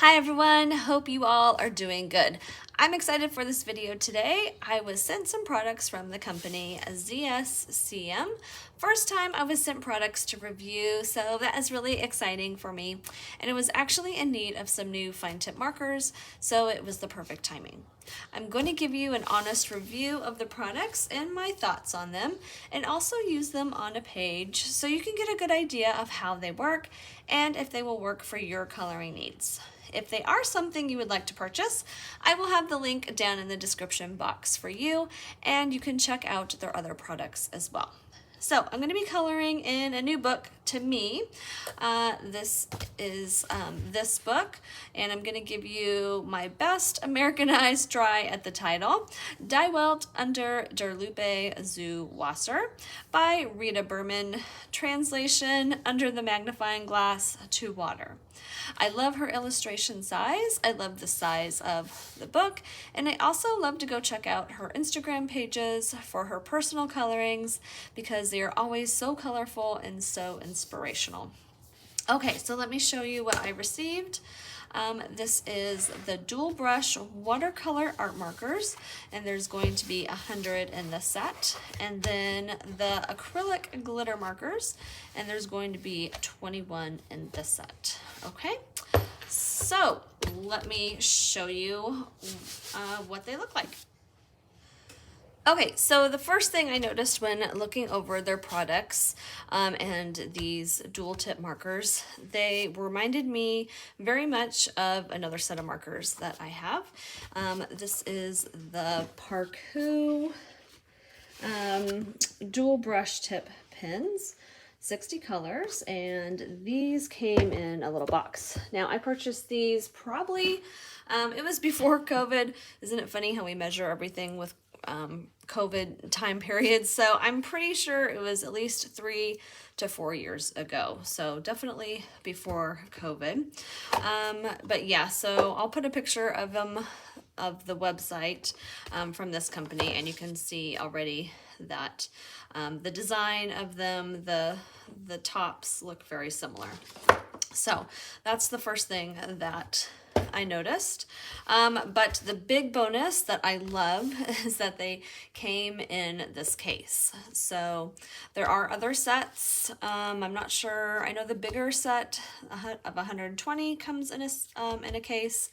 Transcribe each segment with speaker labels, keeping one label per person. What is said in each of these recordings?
Speaker 1: Hi everyone, hope you all are doing good. I'm excited for this video today. I was sent some products from the company ZSCM. First time I was sent products to review, so that is really exciting for me. And it was actually in need of some new fine tip markers, so it was the perfect timing. I'm going to give you an honest review of the products and my thoughts on them, and also use them on a page so you can get a good idea of how they work and if they will work for your coloring needs. If they are something you would like to purchase, I will have the link down in the description box for you, and you can check out their other products as well. So I'm going to be coloring in a new book to me. This is this book, and I'm going to give you my best Americanized try at the title, Die Welt Unter der Lupe zu Wasser by Rita Berman, translation, Under the Magnifying Glass to Water. I love her illustration size. I love the size of the book, and I also love to go check out her Instagram pages for her personal colorings because they are always so colorful and so inspirational. Okay, so let me show you what I received. This is the dual brush watercolor art markers, and there's going to be 100 in the set, and then the acrylic glitter markers, and there's going to be 21 in the set. Okay, so let me show you what they look like. Okay, so the first thing I noticed when looking over their products and these dual tip markers, they reminded me very much of another set of markers that I have. This is the Parku dual brush tip pens, 60 colors, and these came in a little box. Now I purchased these probably, it was before COVID. Isn't it funny how we measure everything with COVID time periods? So I'm pretty sure it was at least 3 to 4 years ago. So definitely before COVID. But yeah, so I'll put a picture of them, of the website from this company, and you can see already that the design of them, the tops look very similar. So that's the first thing that I noticed. But the big bonus that I love is that they came in this case. So there are other sets. I'm not sure. I know the bigger set of 120 comes in a case.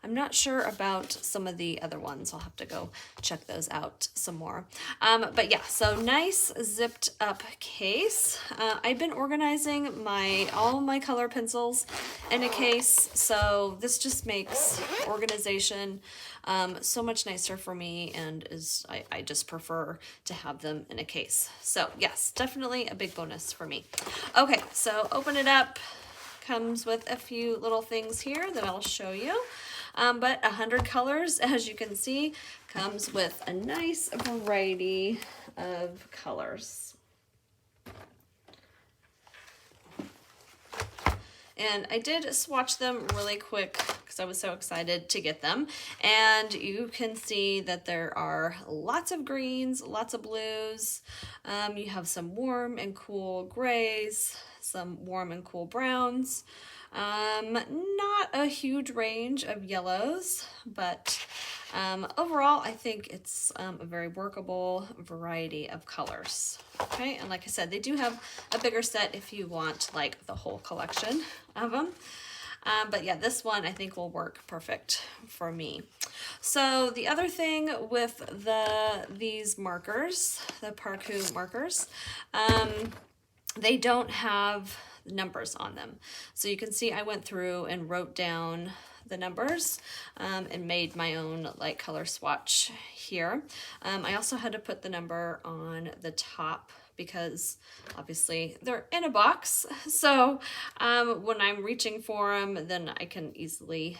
Speaker 1: I'm not sure about some of the other ones. I'll have to go check those out some more. But yeah, so nice zipped up case. I've been organizing all my color pencils in a case, so this just makes organization so much nicer for me, and I just prefer to have them in a case. So yes, definitely a big bonus for me. Okay, so open it up. Comes with a few little things here that I'll show you. But 100 colors, as you can see, comes with a nice variety of colors. And I did swatch them really quick because I was so excited to get them. And you can see that there are lots of greens, lots of blues. You have some warm and cool grays, some warm and cool browns. Not a huge range of yellows, but overall I think it's a very workable variety of colors. Okay, and like I said, they do have a bigger set if you want like the whole collection of them. But yeah, this one I think will work perfect for me. So the other thing with these markers, the Parku markers, they don't have numbers on them. So you can see I went through and wrote down the numbers and made my own like color swatch here. I also had to put the number on the top because obviously they're in a box. So when I'm reaching for them, then I can easily,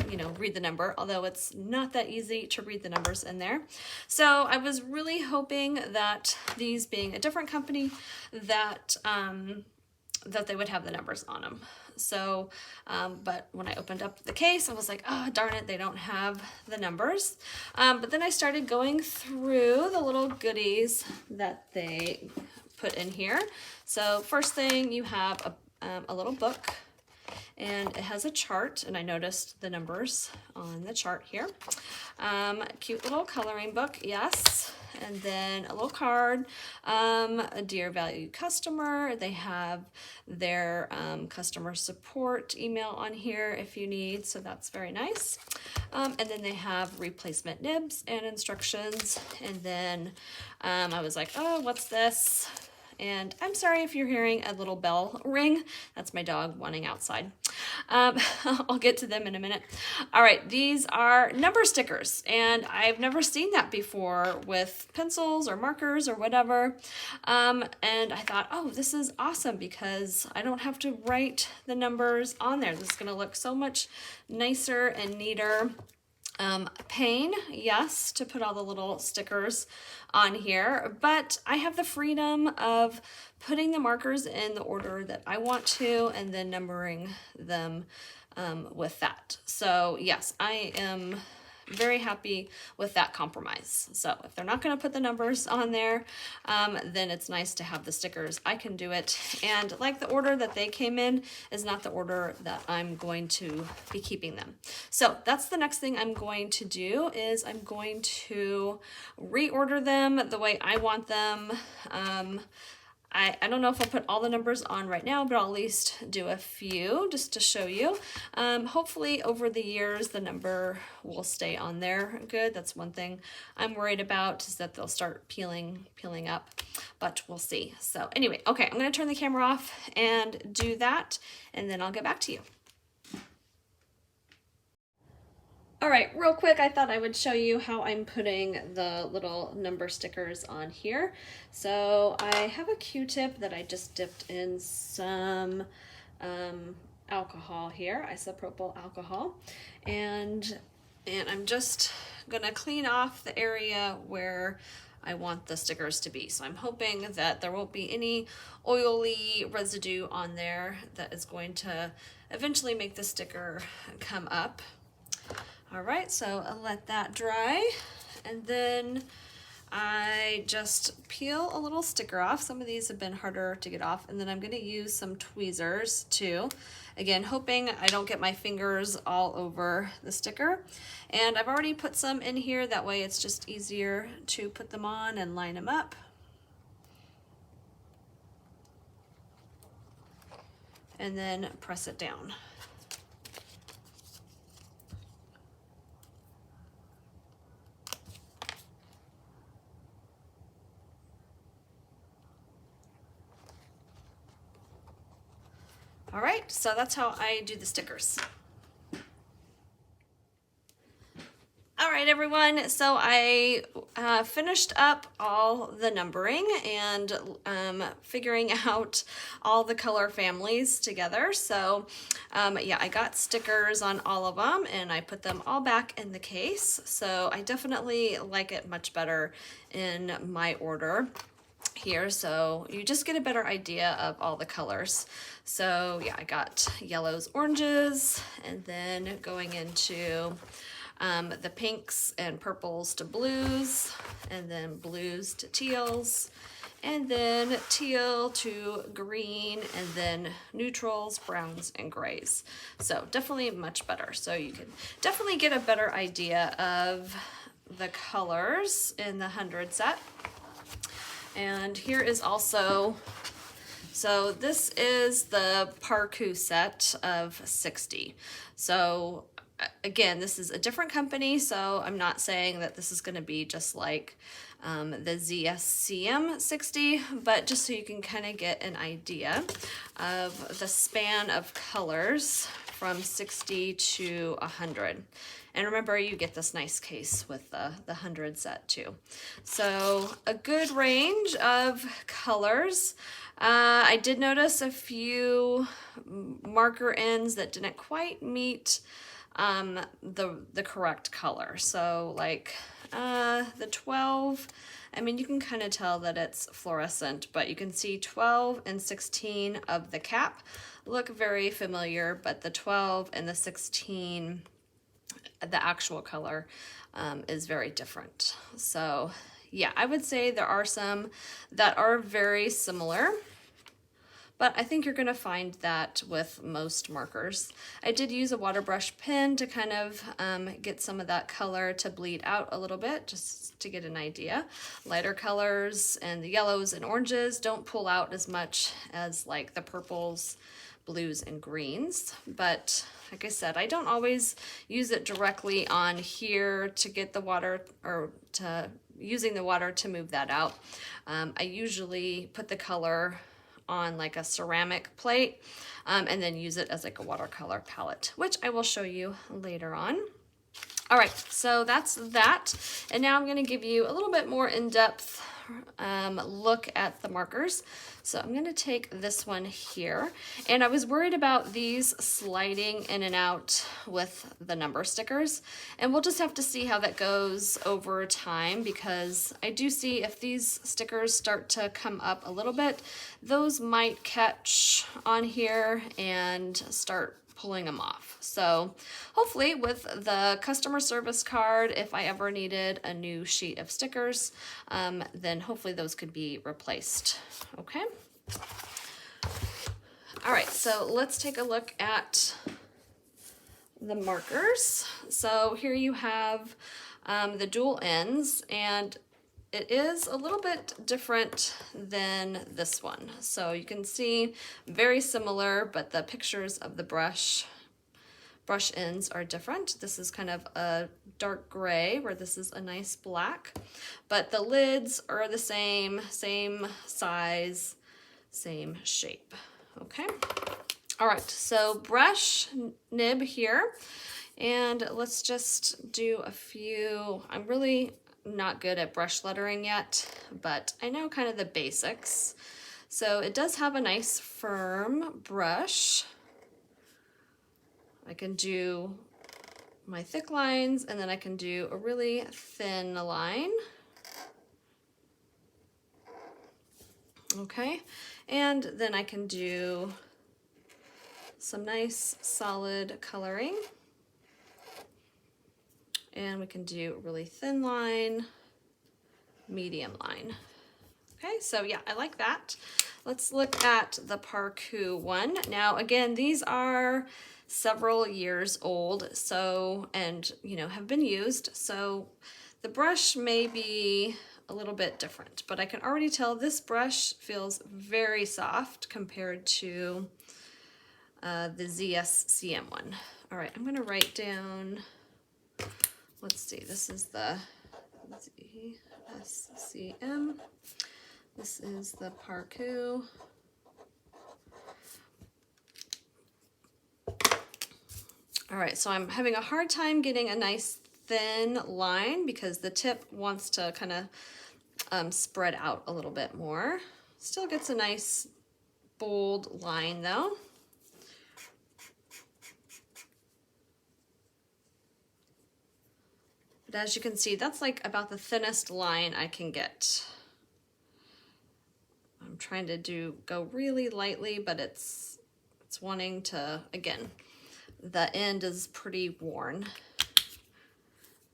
Speaker 1: you know, read the number, although it's not that easy to read the numbers in there. So I was really hoping that these being a different company, that they would have the numbers on them. So, but when I opened up the case, I was like, oh, darn it, they don't have the numbers. But then I started going through the little goodies that they put in here. So first thing, you have a little book, and it has a chart, and I noticed the numbers on the chart here. Cute little coloring book, yes. And then a little card, a dear valued customer. They have their customer support email on here if you need, so that's very nice. And then they have replacement nibs and instructions. And then I was like, oh, what's this? And I'm sorry if you're hearing a little bell ring. That's my dog wanting outside. I'll get to them in a minute. All right, these are number stickers, and I've never seen that before with pencils or markers or whatever. And I thought, oh, this is awesome because I don't have to write the numbers on there. This is going to look so much nicer and neater. Pain, yes, to put all the little stickers on here, but I have the freedom of putting the markers in the order that I want to and then numbering them with that. So yes, I am very happy with that compromise. So if they're not going to put the numbers on there, then it's nice to have the stickers. I can do it. And like the order that they came in is not the order that I'm going to be keeping them. So that's the next thing I'm going to do is I'm going to reorder them the way I want them. I don't know if I'll put all the numbers on right now, but I'll at least do a few just to show you. Hopefully over the years, the number will stay on there good. That's one thing I'm worried about is that they'll start peeling up, but we'll see. So anyway, okay, I'm gonna turn the camera off and do that, and then I'll get back to you. All right, real quick, I thought I would show you how I'm putting the little number stickers on here. So I have a Q-tip that I just dipped in some alcohol here, isopropyl alcohol, and I'm just gonna clean off the area where I want the stickers to be. So I'm hoping that there won't be any oily residue on there that is going to eventually make the sticker come up. All right, so I'll let that dry, and then I just peel a little sticker off. Some of these have been harder to get off, and then I'm gonna use some tweezers too. Again, hoping I don't get my fingers all over the sticker. And I've already put some in here, that way it's just easier to put them on and line them up. And then press it down. All right, so that's how I do the stickers. All right, everyone, so I finished up all the numbering and figuring out all the color families together. So yeah, I got stickers on all of them and I put them all back in the case. So I definitely like it much better in my order here, so you just get a better idea of all the colors. So yeah, I got yellows, oranges, and then going into the pinks and purples to blues, and then blues to teals, and then teal to green, and then neutrals, browns, and grays. So definitely much better. So you can definitely get a better idea of the colors in the 100 set. And here is also, so this is the Parku set of 60. So again, this is a different company, so I'm not saying that this is going to be just like the ZSCM 60, but just so you can kind of get an idea of the span of colors from 60 to 100. And remember, you get this nice case with the 100 set too. So a good range of colors. I did notice a few marker ends that didn't quite meet the correct color. So like the 12, I mean, you can kind of tell that it's fluorescent, but you can see 12 and 16 of the cap look very familiar, but the 12 and the 16, the actual color is very different. So yeah, I would say there are some that are very similar, but I think you're going to find that with most markers. I did use a water brush pen to kind of get some of that color to bleed out a little bit, just to get an idea. Lighter colors and the yellows and oranges don't pull out as much as like the purples, blues, and greens, but like I said, I don't always use it directly on here to get the water, or to using the water to move that out. I usually put the color on like a ceramic plate and then use it as like a watercolor palette, which I will show you later on. All right, so that's that. And now I'm going to give you a little bit more in-depth look at the markers. So I'm going to take this one here, and I was worried about these sliding in and out with the number stickers, and we'll just have to see how that goes over time, because I do see if these stickers start to come up a little bit, those might catch on here and start pulling them off. So hopefully with the customer service card, if I ever needed a new sheet of stickers, then hopefully those could be replaced. Okay. All right, so let's take a look at the markers. So here you have the dual ends, and it is a little bit different than this one. So you can see very similar, but the pictures of the brush ends are different. This is kind of a dark gray, where this is a nice black, but the lids are the same size, same shape. Okay. All right, so brush nib here, and let's just do a few. I'm really not good at brush lettering yet, but I know kind of the basics. So it does have a nice firm brush. I can do my thick lines, and then I can do a really thin line. Okay, and then I can do some nice solid coloring. And we can do a really thin line, medium line. Okay, so yeah, I like that. Let's look at the Parku one. Now, again, these are several years old, so, and you know, have been used, so the brush may be a little bit different, but I can already tell this brush feels very soft compared to the ZSCM one. All right, I'm gonna write down, let's see, this is the ZSCM. This is the Parku. All right, so I'm having a hard time getting a nice thin line because the tip wants to kind of spread out a little bit more. Still gets a nice bold line though. But as you can see, that's like about the thinnest line I can get. I'm trying to go really lightly, but it's wanting to, again, the end is pretty worn.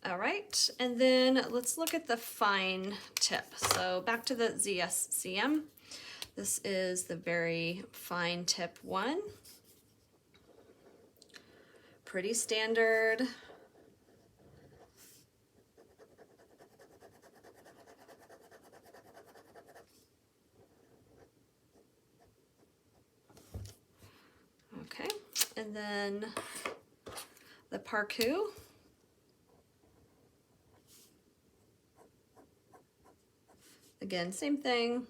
Speaker 1: All right, and then let's look at the fine tip. So back to the ZSCM. This is the very fine tip one. Pretty standard. Okay, and then the Parku. Again, same thing.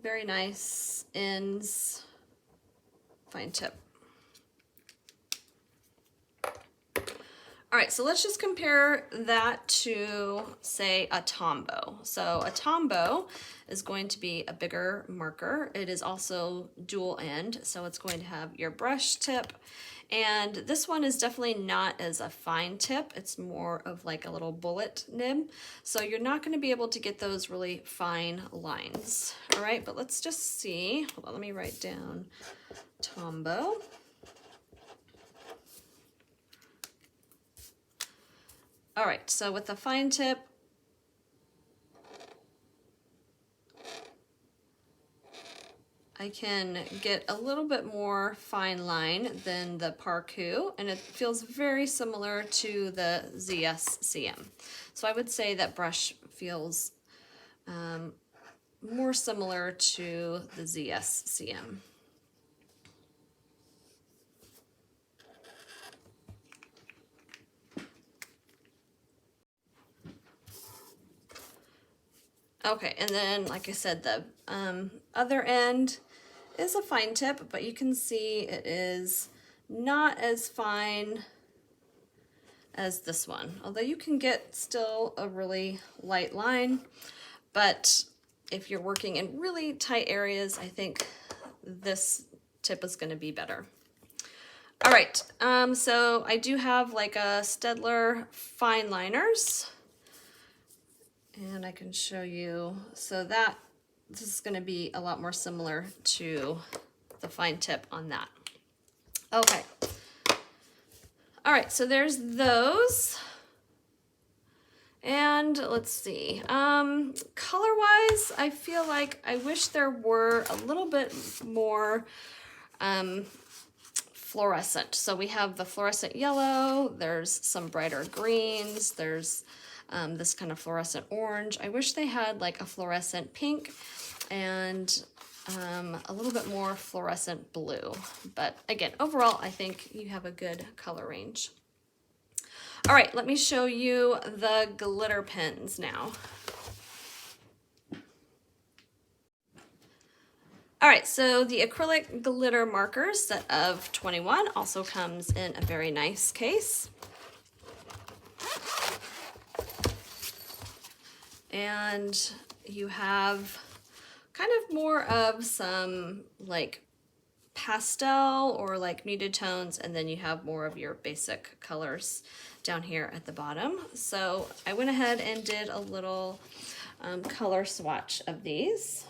Speaker 1: Very nice ends, fine tip. All right, so let's just compare that to, say, a Tombow. So a Tombow is going to be a bigger marker. It is also dual end, so it's going to have your brush tip. And this one is definitely not as a fine tip. It's more of like a little bullet nib. So you're not going to be able to get those really fine lines. All right, but let's just see. Hold on, let me write down Tombow. All right, so with the fine tip, I can get a little bit more fine line than the Parku, and it feels very similar to the ZSCM. So I would say that brush feels more similar to the ZSCM. Okay, and then, like I said, the other end is a fine tip, but you can see it is not as fine as this one. Although you can get still a really light line, but if you're working in really tight areas, I think this tip is going to be better. All right, so I do have like a Staedtler fine liners. And I can show you, so that this is going to be a lot more similar to the fine tip on that. Okay. All right, so there's those. And let's see, color-wise, I feel like I wish there were a little bit more fluorescent. So we have the fluorescent yellow, there's some brighter greens, there's this kind of fluorescent orange. I wish they had like a fluorescent pink and a little bit more fluorescent blue. But again, overall, I think you have a good color range. All right, let me show you the glitter pens now. All right, so the acrylic glitter markers set of 21 also comes in a very nice case. And you have kind of more of some like pastel or like muted tones, and then you have more of your basic colors down here at the bottom. So I went ahead and did a little color swatch of these,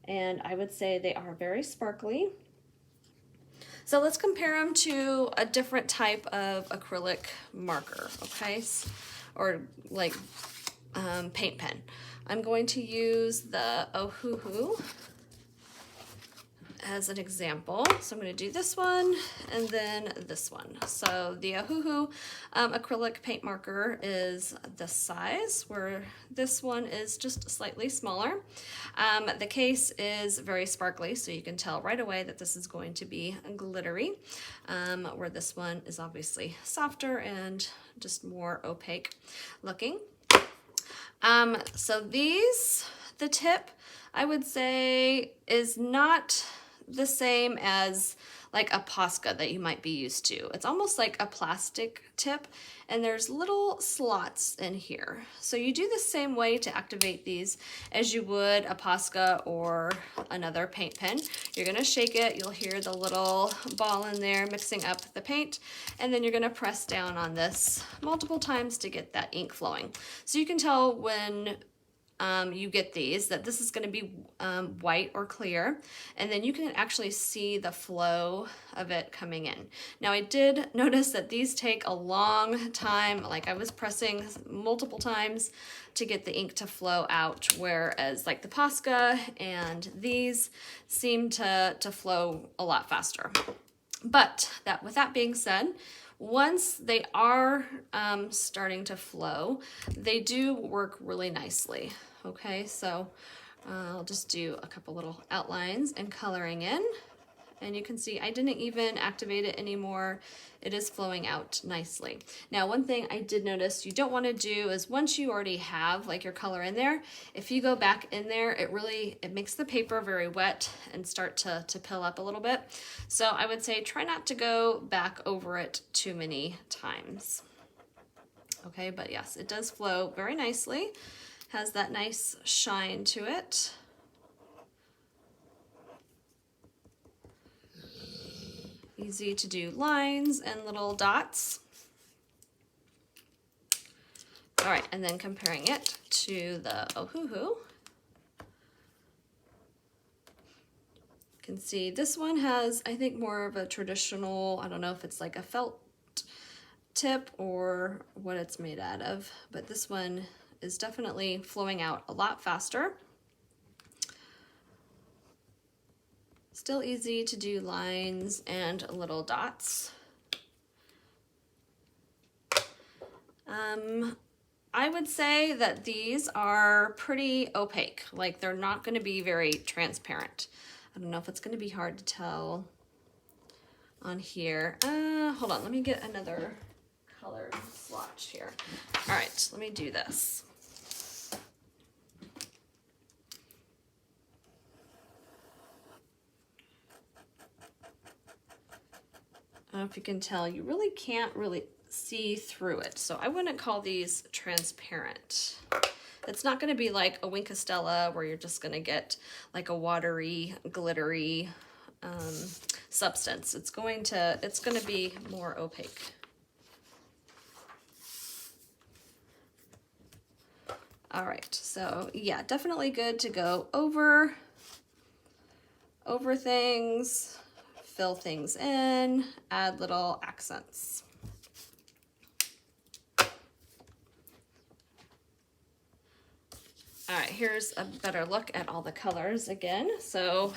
Speaker 1: and I would say they are very sparkly. So let's compare them to a different type of acrylic marker, okay, or like paint pen. I'm going to use the Ohuhu as an example. So I'm going to do this one and then this one. So the Ohuhu acrylic paint marker is this size, where this one is just slightly smaller. The case is very sparkly, so you can tell right away that this is going to be glittery, where this one is obviously softer and just more opaque looking. So the tip, I would say, is not the same as like a Posca that you might be used to. It's almost like a plastic tip, and there's little slots in here. So you do the same way to activate these as you would a Posca or another paint pen. You're gonna shake it, you'll hear the little ball in there mixing up the paint, and then you're gonna press down on this multiple times to get that ink flowing. So you can tell when you get these that this is going to be white or clear, and then you can actually see the flow of it coming in. Now I did notice that these take a long time, like I was pressing multiple times to get the ink to flow out, whereas like the Posca and these seem to flow a lot faster. But with that being said, once they are starting to flow, they do work really nicely. Okay, so I'll just do a couple little outlines and coloring in, and you can see I didn't even activate it anymore. It is flowing out nicely. Now, one thing I did notice you don't want to do is once you already have like your color in there, if you go back in there, it makes the paper very wet and start to pill up a little bit. So I would say try not to go back over it too many times. Okay, but yes, it does flow very nicely. Has that nice shine to it. Easy to do lines and little dots. All right, and then comparing it to the Ohuhu. You can see this one has, I think, more of a traditional, I don't know if it's like a felt tip or what it's made out of, but this one is definitely flowing out a lot faster. Still easy to do lines and little dots. I would say that these are pretty opaque, like they're not going to be very transparent. I don't know if it's going to be hard to tell on here. Hold on, let me get another colored swatch here. All right, let me do this. I don't know if you can tell, you really can't really see through it. So I wouldn't call these transparent. It's not going to be like a Wink of Stella where you're just going to get like a watery, glittery substance. It's going to be more opaque. All right, so yeah, definitely good to go over things, fill things in, add little accents. All right, here's a better look at all the colors again. So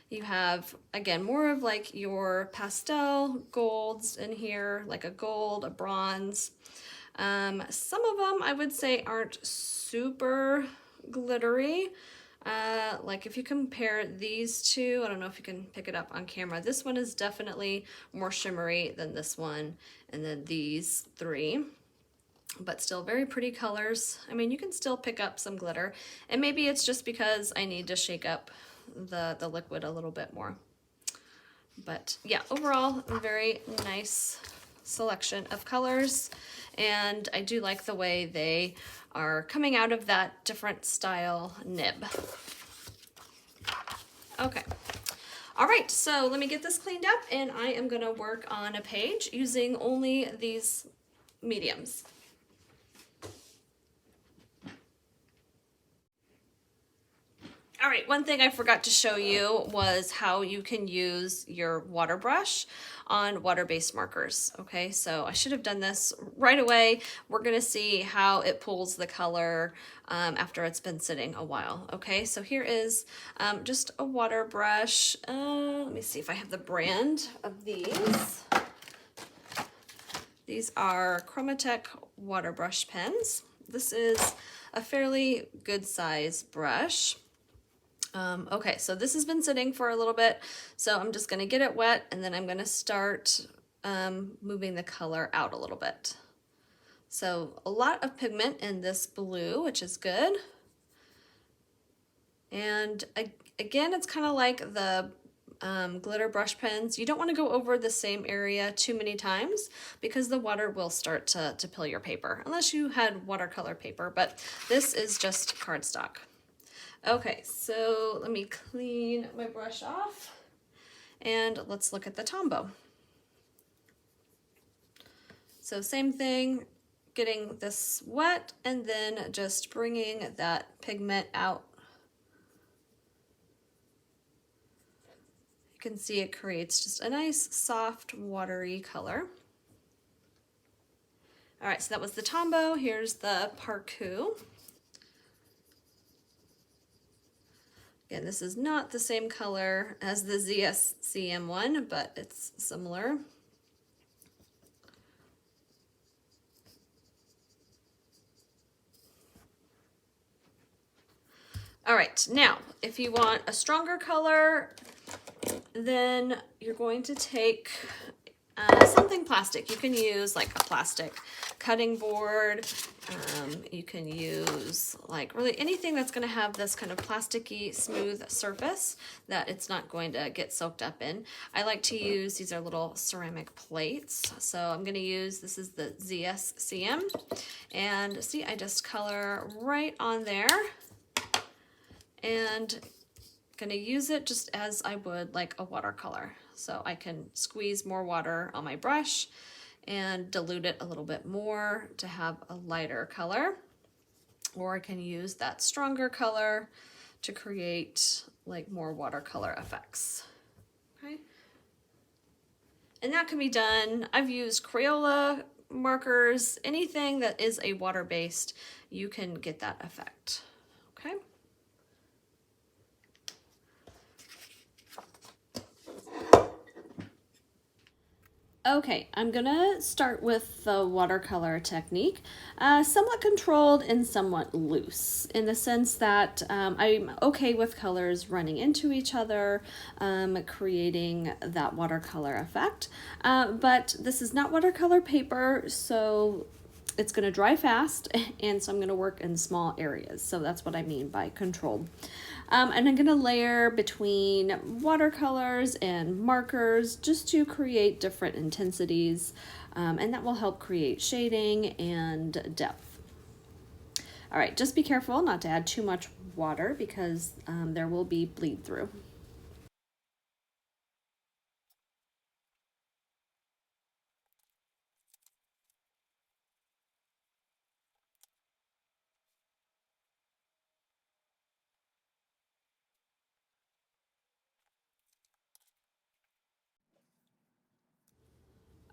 Speaker 1: you have, again, more of like your pastel golds in here, like a gold, a bronze. Some of them I would say aren't super glittery. Like if you compare these two, I don't know if you can pick it up on camera. This one is definitely more shimmery than this one, and then these three, but still very pretty colors. I mean, you can still pick up some glitter, and maybe it's just because I need to shake up the liquid a little bit more. But yeah, overall, a very nice selection of colors, and I do like the way they are coming out of that different style nib. Okay. All right, so let me get this cleaned up, and I am gonna work on a page using only these mediums. All right, one thing I forgot to show you was how you can use your water brush on water-based markers. Okay, so I should have done this right away. We're gonna see how it pulls the color after it's been sitting a while. Okay, so here is just a water brush. Let me see if I have the brand of these. These are Chromatech water brush pens. This is a fairly good size brush. Okay, so this has been sitting for a little bit, so I'm just going to get it wet, and then I'm going to start moving the color out a little bit. So a lot of pigment in this blue, which is good. And again, it's kind of like the glitter brush pens. You don't want to go over the same area too many times because the water will start to pill your paper, unless you had watercolor paper, but this is just cardstock. Okay, so let me clean my brush off, and let's look at the Tombow. So same thing, getting this wet and then just bringing that pigment out. You can see it creates just a nice, soft, watery color. All right, so that was the Tombow. Here's the Parku. Again, this is not the same color as the ZSCM one, but it's similar. All right, now, if you want a stronger color, then you're going to take something plastic. You can use like a plastic cutting board. You can use like really anything that's going to have this kind of plasticky smooth surface that it's not going to get soaked up in. I like to use, these are little ceramic plates. So I'm going to use, this is the ZSCM, and see, I just color right on there, and going to use it just as I would like a watercolor. So I can squeeze more water on my brush and dilute it a little bit more to have a lighter color, or I can use that stronger color to create like more watercolor effects. Okay, and that can be done, I've used Crayola markers, anything that is a water-based, you can get that effect. Okay. Okay, I'm gonna start with the watercolor technique, somewhat controlled and somewhat loose in the sense that I'm okay with colors running into each other, creating that watercolor effect. But this is not watercolor paper, so it's going to dry fast, and so I'm going to work in small areas. So that's what I mean by controlled. And I'm going to layer between watercolors and markers just to create different intensities, and that will help create shading and depth. All right, just be careful not to add too much water because there will be bleed through.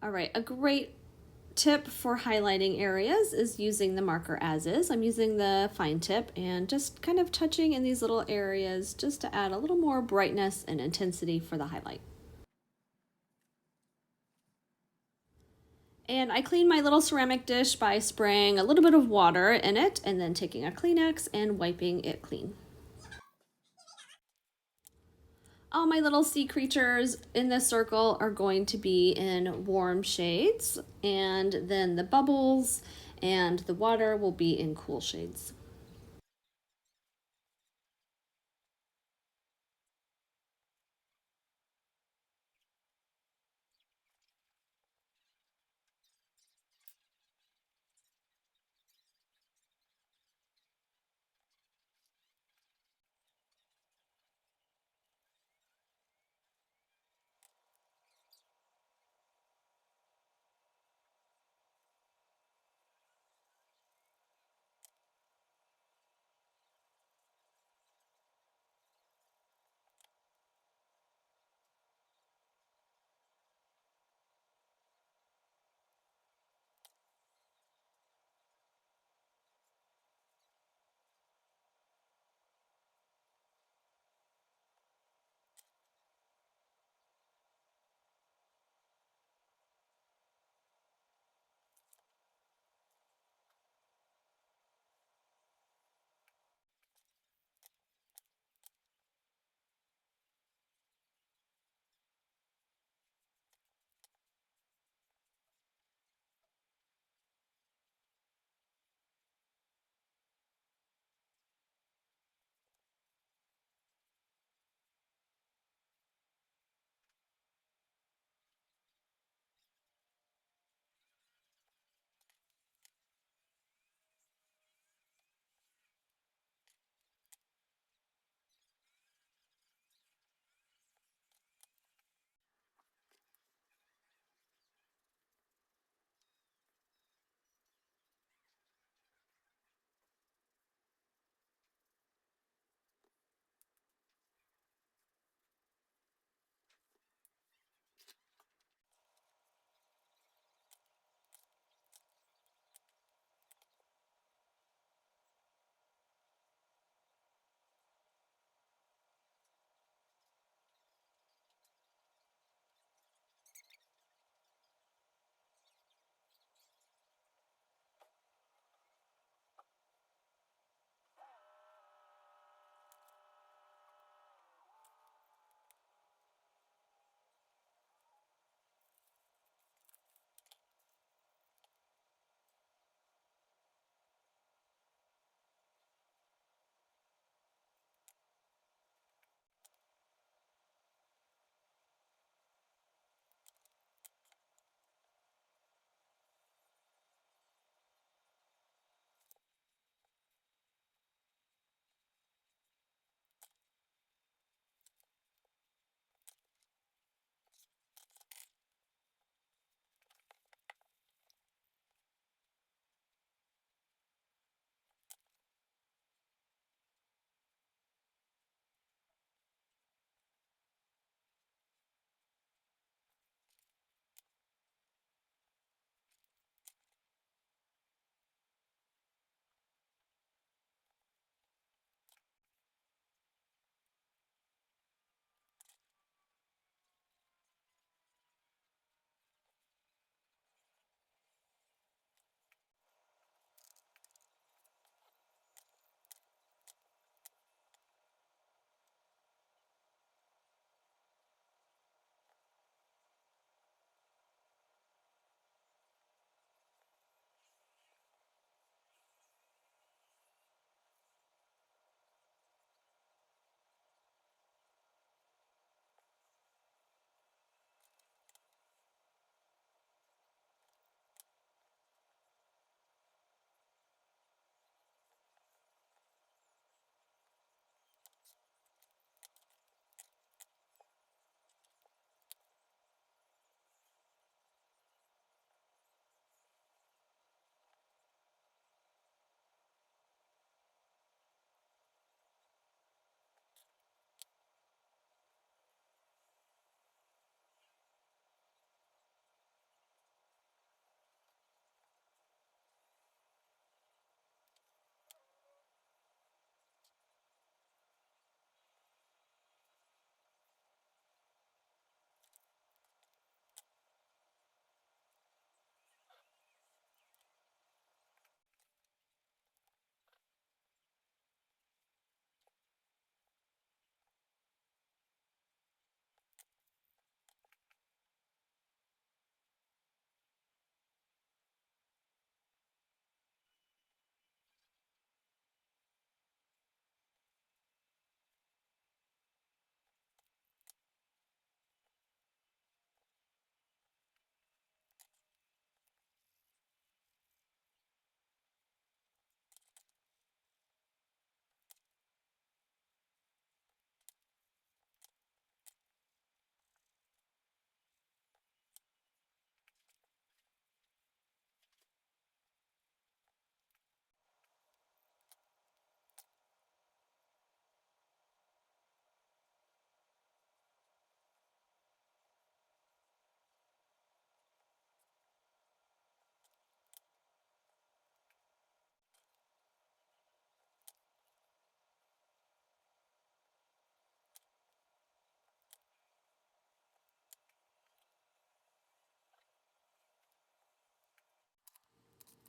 Speaker 1: All right, a great tip for highlighting areas is using the marker as is. I'm using the fine tip and just kind of touching in these little areas just to add a little more brightness and intensity for the highlight. And I clean my little ceramic dish by spraying a little bit of water in it and then taking a Kleenex and wiping it clean. All my little sea creatures in this circle are going to be in warm shades, and then the bubbles and the water will be in cool shades.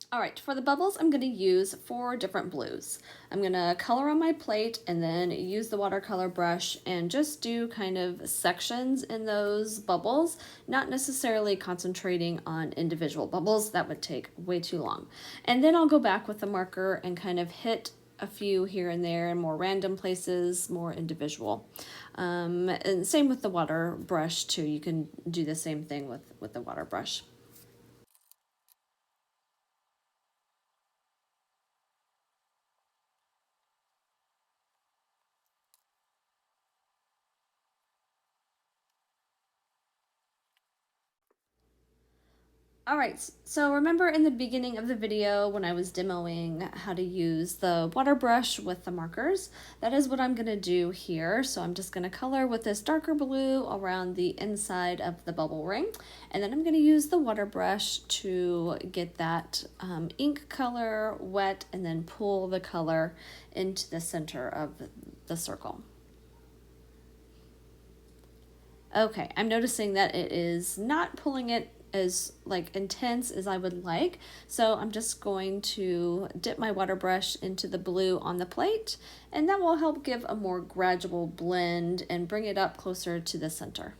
Speaker 1: All right, for the bubbles, I'm going to use 4 different blues. I'm going to color on my plate and then use the watercolor brush and just do kind of sections in those bubbles, not necessarily concentrating on individual bubbles. That would take way too long. And then I'll go back with the marker and kind of hit a few here and there in more random places, more individual. And same with the water brush too. You can do the same thing with the water brush. All right, so remember in the beginning of the video when I was demoing how to use the water brush with the markers? That is what I'm gonna do here. So I'm just gonna color with this darker blue around the inside of the bubble ring. And then I'm gonna use the water brush to get that ink color wet and then pull the color into the center of the circle. Okay, I'm noticing that it is not pulling it as like intense as I would like. So I'm just going to dip my water brush into the blue on the plate, and that will help give a more gradual blend and bring it up closer to the center.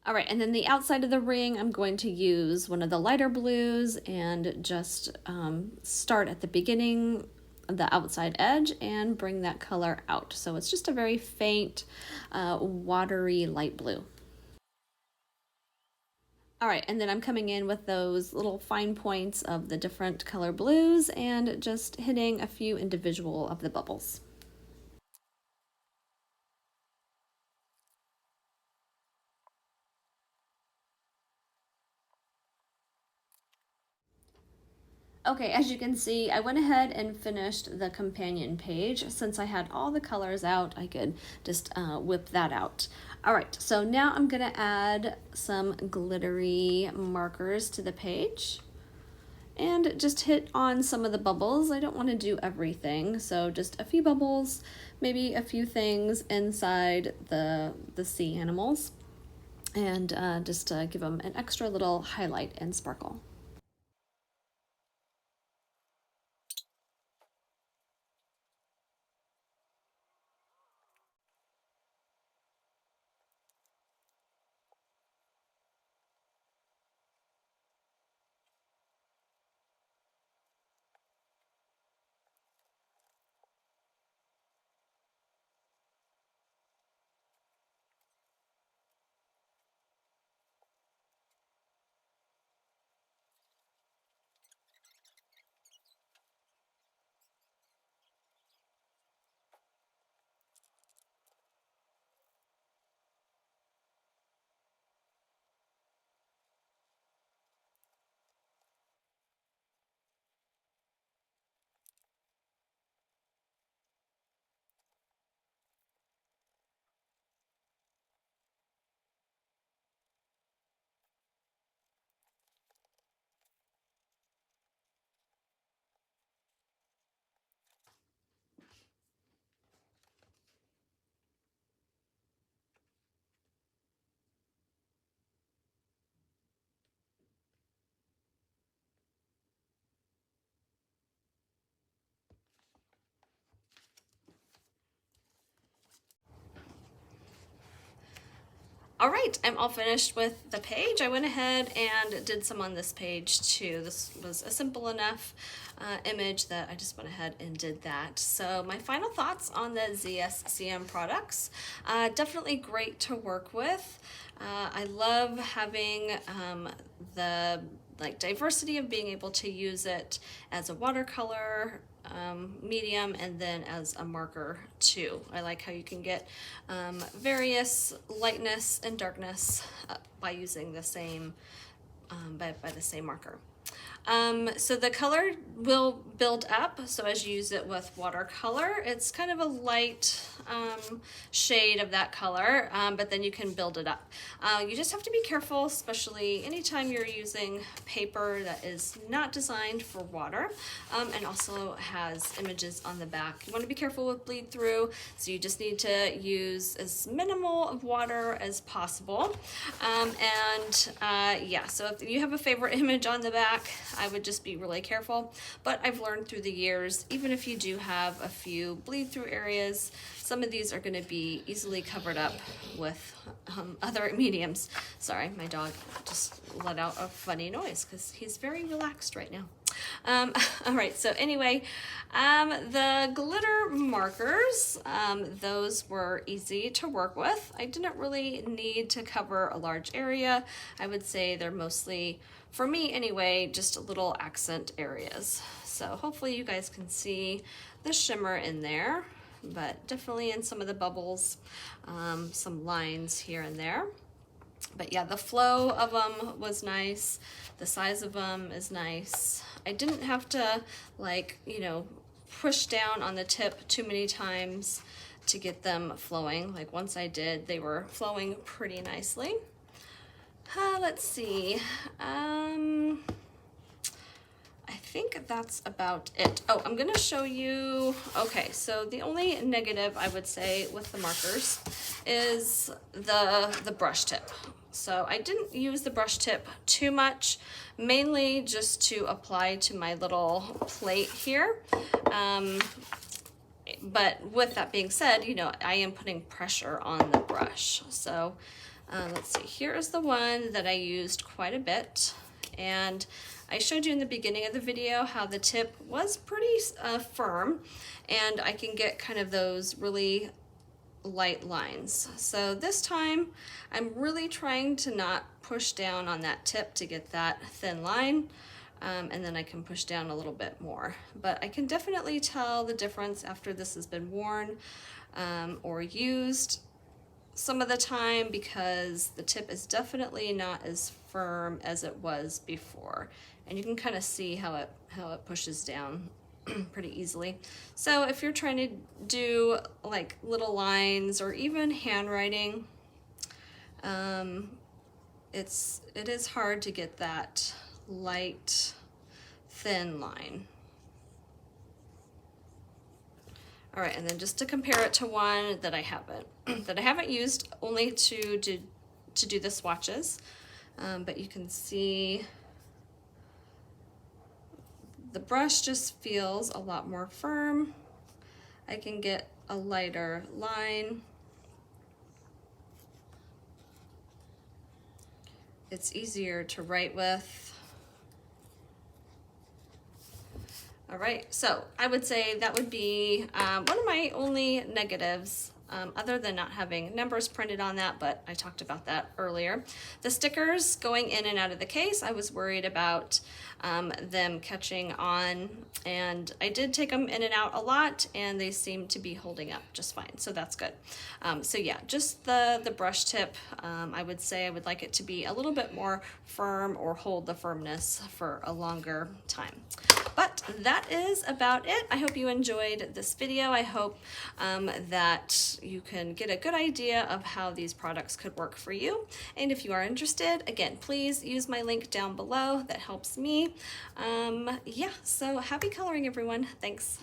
Speaker 1: All right, and then the outside of the ring, I'm going to use one of the lighter blues and just start at the beginning of the outside edge and bring that color out. So it's just a very faint, watery light blue. All right, and then I'm coming in with those little fine points of the different color blues and just hitting a few individual of the bubbles. Okay, as you can see, I went ahead and finished the companion page. Since I had all the colors out, I could just whip that out. All right, so now I'm gonna add some glittery markers to the page and just hit on some of the bubbles. I don't want to do everything, so just a few bubbles, maybe a few things inside the sea animals, and just give them an extra little highlight and sparkle. All right, I'm all finished with the page. I went ahead and did some on this page too. This was a simple enough image that I just went ahead and did that. So my final thoughts on the ZSCM products, definitely great to work with. I love having the diversity of being able to use it as a watercolor medium and then as a marker too. I like how you can get various lightness and darkness by using the same by the same marker. So the color will build up. So as you use it with watercolor, it's kind of a light shade of that color, but then you can build it up. You just have to be careful, especially anytime you're using paper that is not designed for water and also has images on the back. You want to be careful with bleed through, so you just need to use as minimal of water as possible. Yeah, so if you have a favorite image on the back, I would just be really careful. But I've learned through the years, even if you do have a few bleed through areas, some of these are going to be easily covered up with other mediums. Sorry, my dog just let out a funny noise because he's very relaxed right now. All right, so anyway, the glitter markers, those were easy to work with. I didn't really need to cover a large area. I would say they're mostly, for me anyway, just little accent areas. So hopefully you guys can see the shimmer in there, but definitely in some of the bubbles, some lines here and there. But yeah, the flow of them was nice. The size of them is nice. I didn't have to, like, you know, push down on the tip too many times to get them flowing. Like once I did, they were flowing pretty nicely. Let's see. I think that's about it. Oh, I'm gonna show you, okay, so the only negative I would say with the markers is the brush tip. So I didn't use the brush tip too much, mainly just to apply to my little plate here. But with that being said, you know, I am putting pressure on the brush. So let's see, here is the one that I used quite a bit. And I showed you in the beginning of the video how the tip was pretty firm, and I can get kind of those really light lines. So this time I'm really trying to not push down on that tip to get that thin line, and then I can push down a little bit more. But I can definitely tell the difference after this has been worn or used some of the time, because the tip is definitely not as firm as it was before, and you can kind of see how it pushes down pretty easily. So if you're trying to do like little lines or even handwriting, it is hard to get that light thin line. All right, and then just to compare it to one that I haven't used, only to do the swatches, but you can see the brush just feels a lot more firm. I can get a lighter line. It's easier to write with. All right, so I would say that would be one of my only negatives, other than not having numbers printed on that, but I talked about that earlier. The stickers going in and out of the case, I was worried about them catching on, and I did take them in and out a lot, and they seem to be holding up just fine, so that's good. So yeah, just the brush tip, I would say I would like it to be a little bit more firm or hold the firmness for a longer time. But that is about it. I hope you enjoyed this video. I hope that you can get a good idea of how these products could work for you. And if you are interested, again, please use my link down below. That helps me. Yeah, so happy coloring, everyone. Thanks.